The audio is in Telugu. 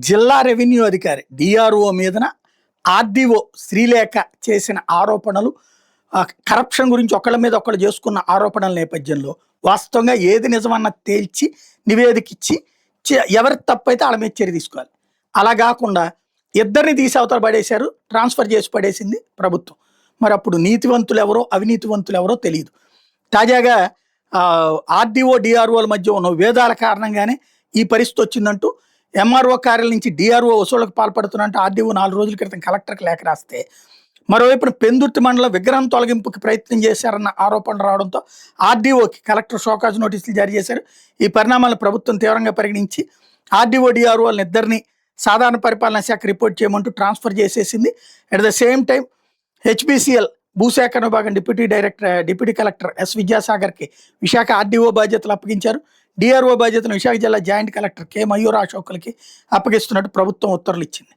జిల్లా రెవెన్యూ అధికారి డిఆర్ఓ మీదన ఆర్డీఓ శ్రీలేఖ చేసిన ఆరోపణలు, కరప్షన్ గురించి ఒకళ్ళ మీద ఒకళ్ళు చేసుకున్న ఆరోపణల నేపథ్యంలో వాస్తవంగా ఏది నిజమన్న తేల్చి నివేదిక ఇచ్చి ఎవరి తప్పైతే వాళ్ళ మీద చర్య తీసుకోవాలి. అలా కాకుండా ఇద్దరిని తీసి అవతల పడేశారు, ట్రాన్స్ఫర్ చేసి పడేసింది ప్రభుత్వం. మరి అప్పుడు నీతివంతులు ఎవరో అవినీతివంతులు ఎవరో తెలియదు. తాజాగా ఆర్డీఓ డిఆర్ఓల మధ్య ఉన్న విభేదాల కారణంగానే ఈ పరిస్థితి వచ్చిందంటూ ఎంఆర్ఓ కార్యాలయం నుంచి డిఆర్ఓ వసూళ్లకు పాల్పడుతున్నట్టు ఆర్డీఓ 4 రోజుల క్రితం కలెక్టర్కి లేఖ రాస్తే, మరోవైపున పెందుర్తి మండలం విగ్రహం తొలగింపుకి ప్రయత్నం చేశారన్న ఆరోపణలు రావడంతో ఆర్డీఓకి కలెక్టర్ షోకాజ్ నోటీసులు జారీ చేశారు. ఈ పరిణామాలను ప్రభుత్వం తీవ్రంగా పరిగణించి ఆర్డీఓ డిఆర్ఓలను ఇద్దరిని సాధారణ పరిపాలనా శాఖ రిపోర్ట్ చేయమంటూ ట్రాన్స్ఫర్ చేసేసింది. At the same time HPCL భూసేకరణ విభాగం డిప్యూటీ కలెక్టర్ ఎస్ విద్యాసాగర్కి విశాఖ ఆర్డీఓ బాధ్యతలు అప్పగించారు. డిఆర్ఓ బాధ్యతను విశాఖ జిల్లా జాయింట్ కలెక్టర్ కె మయూర్ అశోకులకి అప్పగిస్తున్నట్టు ప్రభుత్వం ఉత్తర్వులు ఇచ్చింది.